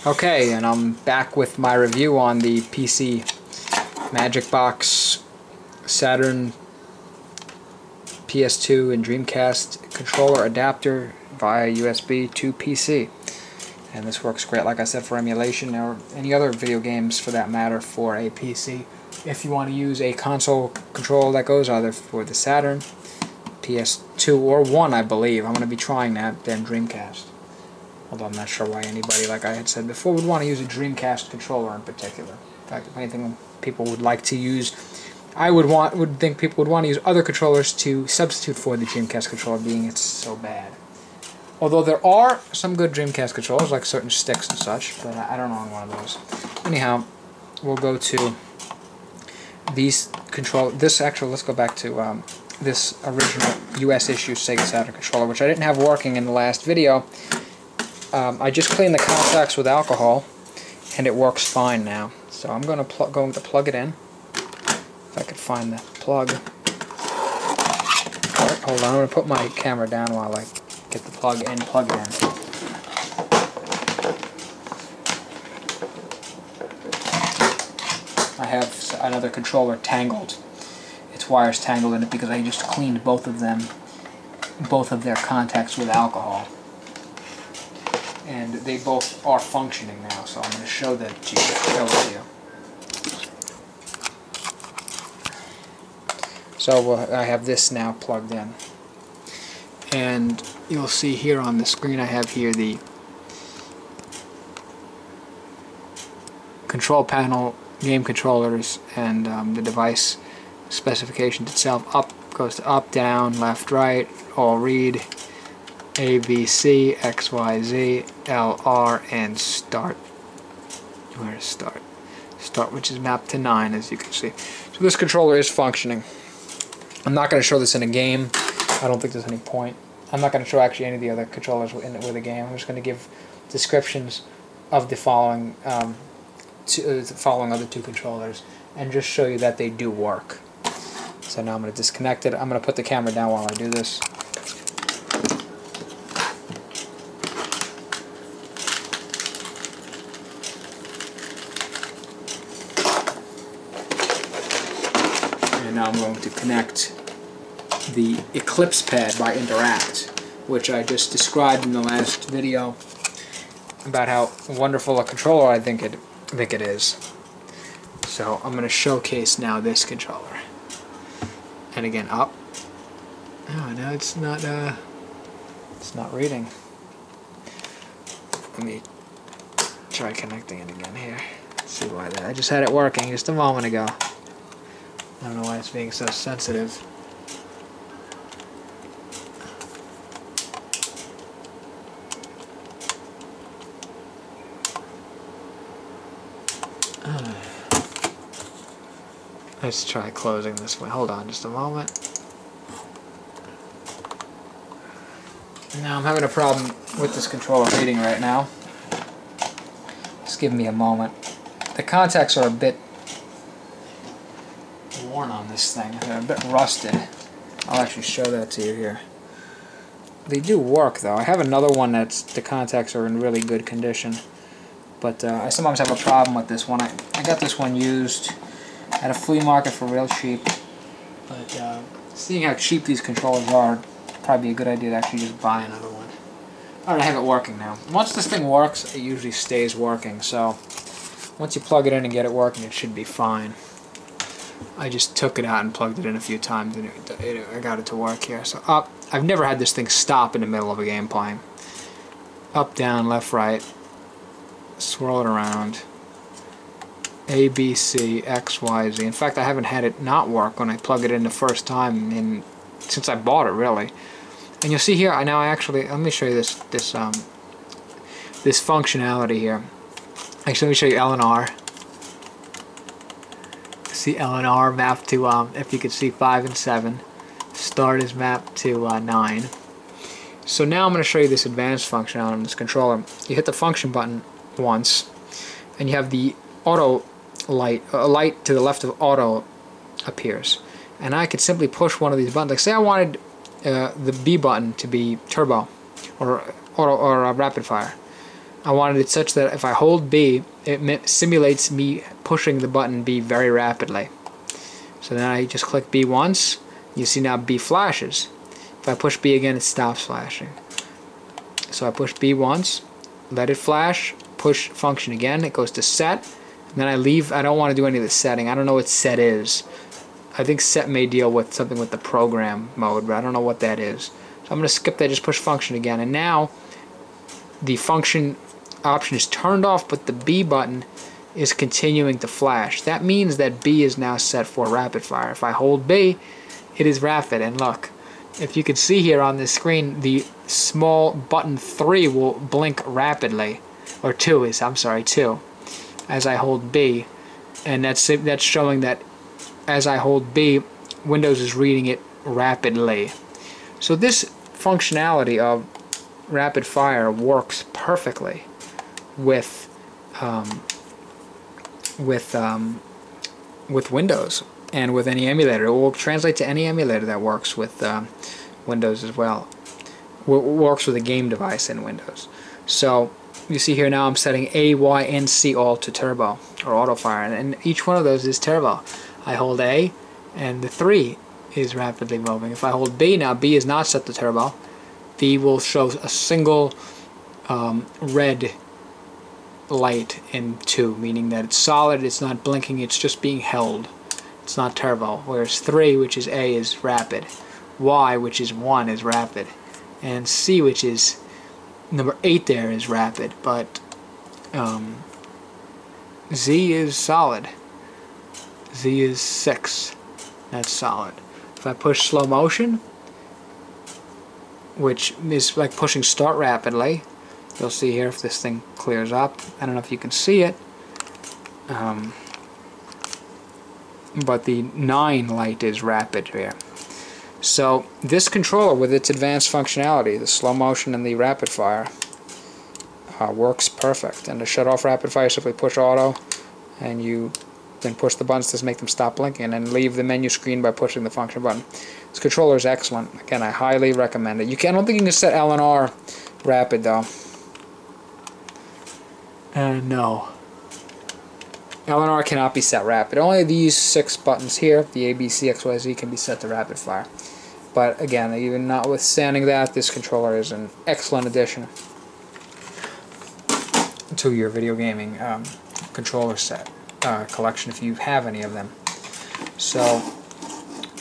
Okay, and I'm back with my review on the PC Magic Box Saturn PS2 and Dreamcast controller adapter via USB to PC. And this works great, like I said, for emulation or any other video games for that matter for a PC. If you want to use a console controller that goes either for the Saturn, PS2, or 1, I believe. I'm going to be trying that, then Dreamcast. Although I'm not sure why anybody, like I had said before, would want to use a Dreamcast controller in particular. In fact, if anything, people would like to use, I would think people would want to use other controllers to substitute for the Dreamcast controller, being it's so bad. Although there are some good Dreamcast controllers, like certain sticks and such, but I don't own one of those. Anyhow, we'll go to these let's go back to this original US issue Sega Saturn controller, which I didn't have working in the last video. I just cleaned the contacts with alcohol, and it works fine now. So I'm going to plug it in. If I could find the plug. Right, hold on, I'm going to put my camera down while I get the plug and plug it in. I have another controller tangled. Its wires tangled in it because I just cleaned both of their contacts with alcohol. And they both are functioning now, so I'm going to show that to you. So I have this now plugged in. And you'll see here on the screen I have here the control panel, game controllers, and the device specifications itself. Up goes to up, down, left, right, all read, A, B, C, X, Y, Z, L, R, and start. Where is start? Start, which is mapped to 9, as you can see. So this controller is functioning. I'm not going to show this in a game. I don't think there's any point. I'm not going to show actually any of the other controllers with a game. I'm just going to give descriptions of the following other two controllers and just show you that they do work. So now I'm going to disconnect it. I'm going to put the camera down while I do this. And now I'm going to connect the Eclipse Pad by Interact, which I just described in the last video about how wonderful a controller I think it is. So I'm going to showcase now this controller. And again, up. Oh, no, it's not reading. Let me try connecting it again here. Let's see why that. I just had it working just a moment ago. I don't know why it's being so sensitive. Let's try closing this one. Hold on just a moment. Now I'm having a problem with this controller reading right now. Just give me a moment. The contacts are a bit worn on this thing. They're a bit rusted. I'll actually show that to you here. They do work though. I have another one that's the contacts are in really good condition. But I sometimes have a problem with this one. I got this one used at a flea market for real cheap, but seeing how cheap these controllers are, it'd probably be a good idea to actually just buy another one. Alright, I have it working now. Once this thing works, it usually stays working, so once you plug it in and get it working, it should be fine. I just took it out and plugged it in a few times, and I got it to work here. So up, I've never had this thing stop in the middle of a game playing. Up, down, left, right, swirl it around. A, B, C, X, Y, Z. In fact, I haven't had it not work when I plug it in the first time since I bought it, really. And you'll see here, let me show you this functionality here. Actually, let me show you L and R. See L and R mapped to, if you could see, 5 and 7. Start is mapped to 9. So now I'm going to show you this advanced functionality on this controller. You hit the function button once, and you have the auto light, a light to the left of auto appears, and I could simply push one of these buttons. Like say I wanted the B button to be turbo or auto or rapid fire. I wanted it such that if I hold B, it simulates me pushing the button B very rapidly. So then I just click B once. You see now B flashes. If I push B again, it stops flashing. So I push B once, let it flash, push function again, it goes to set, and then I leave. I don't want to do any of the setting. I don't know what set is. I think set may deal with something with the program mode, but I don't know what that is. So I'm going to skip that, just push function again, and now the function option is turned off, but the B button is continuing to flash. That means that B is now set for rapid fire. If I hold B, it is rapid, and look, if you can see here on this screen, the small button 3 will blink rapidly, or 2 is, I'm sorry, 2, as I hold B, and that's showing that as I hold B, Windows is reading it rapidly. So this functionality of rapid fire works perfectly with Windows and with any emulator. It will translate to any emulator that works with Windows as well. Works with a game device in Windows. So you see here now I'm setting A, Y, and C all to turbo or auto fire, and each one of those is turbo. I hold A, and the 3 is rapidly moving. If I hold B now, B is not set to turbo. B will show a single red light in 2, meaning that it's solid, it's not blinking, it's just being held. It's not turbo. Whereas 3, which is A, is rapid. Y, which is 1, is rapid. And C, which is number 8 there, is rapid. But Z is solid. Z is 6. That's solid. If I push slow motion, which is like pushing start rapidly, you'll see here if this thing clears up. I don't know if you can see it, but the 9 light is rapid here. So this controller, with its advanced functionality, the slow motion and the rapid fire, works perfect. And to shut off rapid fire, simply push auto, and you then push the buttons to make them stop blinking, and leave the menu screen by pushing the function button. This controller is excellent. Again, I highly recommend it. I don't think you can set L and R rapid though. No. L and R cannot be set rapid. Only these 6 buttons here, the A, B, C, X, Y, Z, can be set to rapid fire. But again, even notwithstanding that, this controller is an excellent addition to your video gaming controller set collection, if you have any of them. So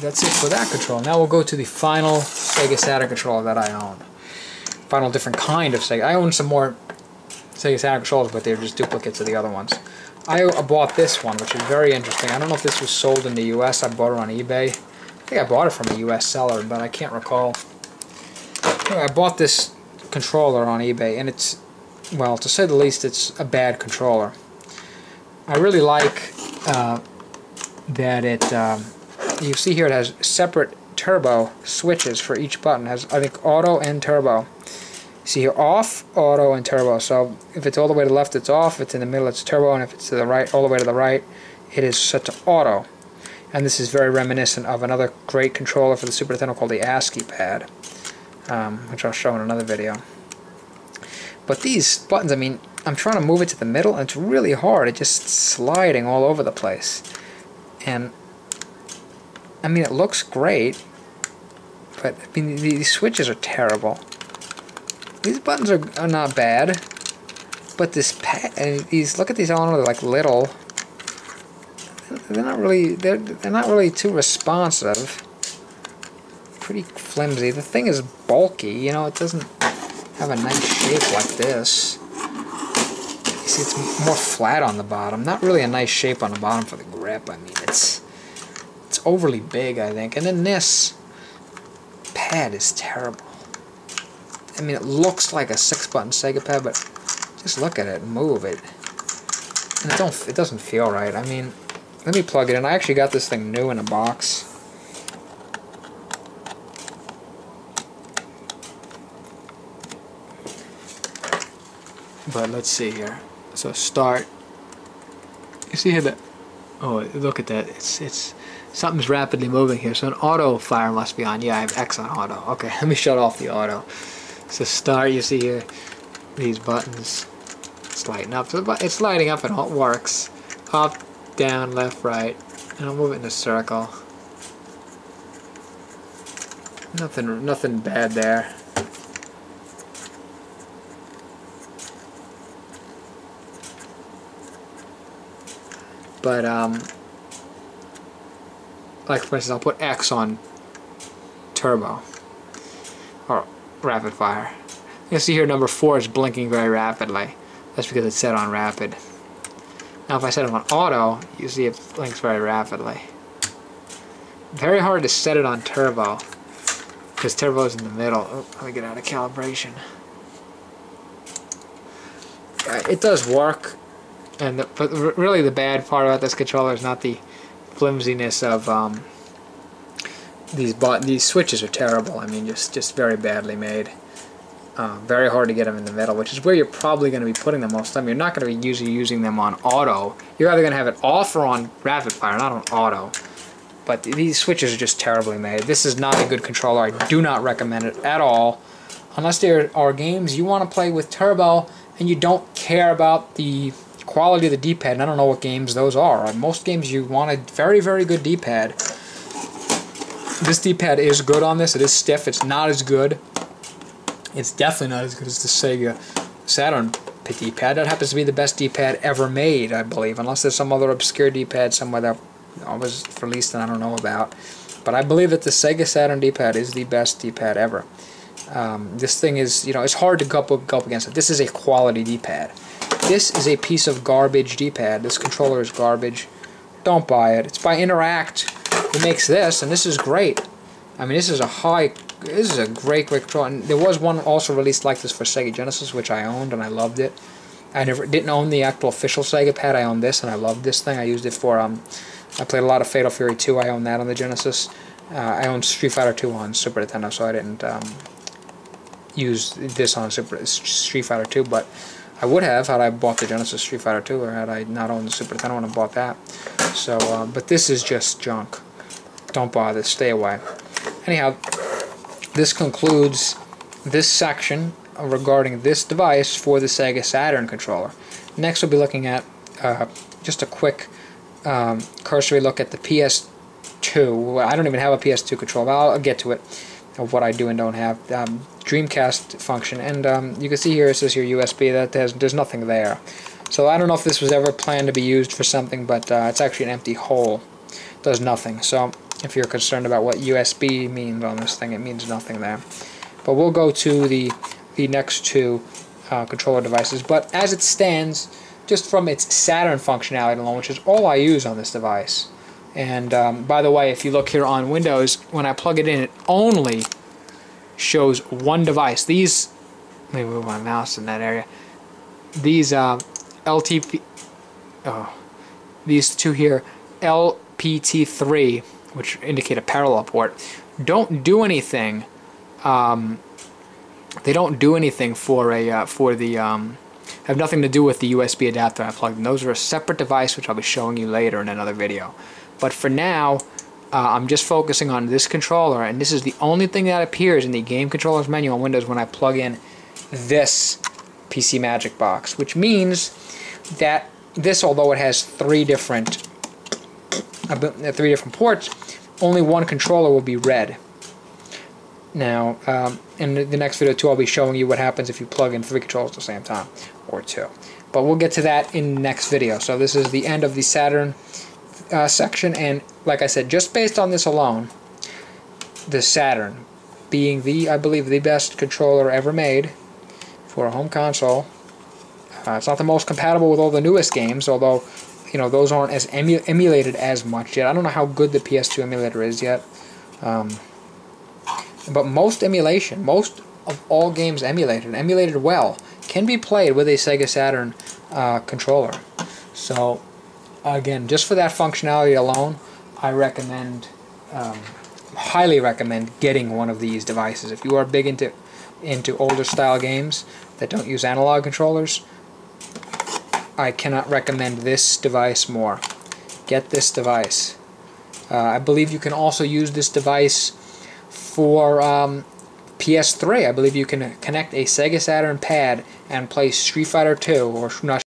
that's it for that controller. Now we'll go to the final Sega Saturn controller that I own. Final different kind of Sega. I own some more Sega Saturn controllers, but they're just duplicates of the other ones. I bought this one, which is very interesting. I don't know if this was sold in the US. I bought it on eBay. I think I bought it from a US seller, but I can't recall. Anyway, I bought this controller on eBay, and it's, well, to say the least, it's a bad controller. I really like that it, you see here it has separate turbo switches for each button. It has, I think, auto and turbo. See here, off, auto, and turbo. So if it's all the way to the left, it's off. If it's in the middle, it's turbo. And if it's to the right, all the way to the right, it is set to auto. And this is very reminiscent of another great controller for the Super Nintendo called the Eclipse Pad, which I'll show in another video. But these buttons, I mean, I'm trying to move it to the middle, and it's really hard. It's just sliding all over the place. And, I mean, it looks great, but, I mean, these switches are terrible. These buttons are not bad, but this pad, look at these, I don't know, they're like little. They're not really too responsive. Pretty flimsy. The thing is bulky, you know, it doesn't have a nice shape like this. You see, it's more flat on the bottom. Not really a nice shape on the bottom for the grip. I mean, it's overly big, I think. And then this pad is terrible. I mean, it looks like a 6-button Sega pad, but just look at it and move it, and it doesn't feel right. I mean, let me plug it in. I actually got this thing new in a box. But let's see here. So start. You see here that? Oh, look at that. It's something's rapidly moving here. So an auto fire must be on. Yeah, I have X on auto. Okay, let me shut off the auto. So start. You see here these buttons. light's lighting up. So it's lighting up and it works. Up, down, left, right. And I'll move it in a circle. Nothing bad there. But like for instance, I'll put X on turbo or rapid fire. You'll see here number 4 is blinking very rapidly. That's because it's set on rapid. Now if I set it on auto, you see it blinks very rapidly. Very hard to set it on turbo because turbo is in the middle. Oh, let me get out of calibration. It does work, but really the bad part about this controller is not the flimsiness of these switches are terrible. I mean, just very badly made. Very hard to get them in the middle, which is where you're probably going to be putting them most of the time. You're not going to be usually using them on auto. You're either going to have it off or on rapid fire, not on auto. But these switches are just terribly made. This is not a good controller. I do not recommend it at all. Unless there are games you want to play with turbo and you don't care about the quality of the D-pad. And I don't know what games those are. Most games you want a very, very good D-pad. This D-pad is good on this. It is stiff. It's not as good. It's definitely not as good as the Sega Saturn D-pad. That happens to be the best D-pad ever made, I believe, unless there's some other obscure D-pad somewhere that was released and I don't know about. But I believe that the Sega Saturn D-pad is the best D-pad ever. This thing is, it's hard to go up against it. This is a quality D-pad. This is a piece of garbage D-pad. This controller is garbage. Don't buy it. It's by Interact who makes this, and this is great. I mean, this is a great controller. And there was one also released like this for Sega Genesis, which I owned and I loved it. I didn't own the actual official Sega pad. I owned this and I loved this thing. I used it for I played a lot of Fatal Fury 2. I owned that on the Genesis. I owned Street Fighter 2 on Super Nintendo, so I didn't use this on Street Fighter 2, but I would have had I bought the Genesis Street Fighter 2, or had I not owned the Super Nintendo and bought that. So, but this is just junk. Don't bother. Stay away. Anyhow, this concludes this section regarding this device for the Sega Saturn controller. Next we'll be looking at just a quick cursory look at the PS2. Well, I don't even have a PS2 controller, but I'll get to it, of what I do and don't have. Dreamcast function, and you can see here it says here USB. There's nothing there. So I don't know if this was ever planned to be used for something, but it's actually an empty hole. It does nothing. So if you're concerned about what USB means on this thing, it means nothing there. But we'll go to the next two controller devices. But as it stands, just from its Saturn functionality alone, which is all I use on this device. And by the way, if you look here on Windows, when I plug it in, it only shows one device. These, let me move my mouse in that area. These these two here, LPT3, which indicate a parallel port, don't do anything. They don't do anything for have nothing to do with the USB adapter I plugged in. Those are a separate device, which I'll be showing you later in another video. But for now, I'm just focusing on this controller, and this is the only thing that appears in the game controllers menu on Windows when I plug in this PC Magic Box, which means that this, although it has three different ports, only one controller will be red. Now, in the next video too, I'll be showing you what happens if you plug in 3 controllers at the same time, or 2. But we'll get to that in the next video. So this is the end of the Saturn section, and like I said, just based on this alone, the Saturn being I believe the best controller ever made for a home console. It's not the most compatible with all the newest games, although those aren't as emulated as much yet. I don't know how good the PS2 emulator is yet, but most of all games emulated well, can be played with a Sega Saturn controller. So again, just for that functionality alone, I recommend, highly recommend getting one of these devices. If you are big into older style games that don't use analog controllers, I cannot recommend this device more. Get this device. I believe you can also use this device for PS3, I believe you can connect a Sega Saturn pad and play Street Fighter 2, or not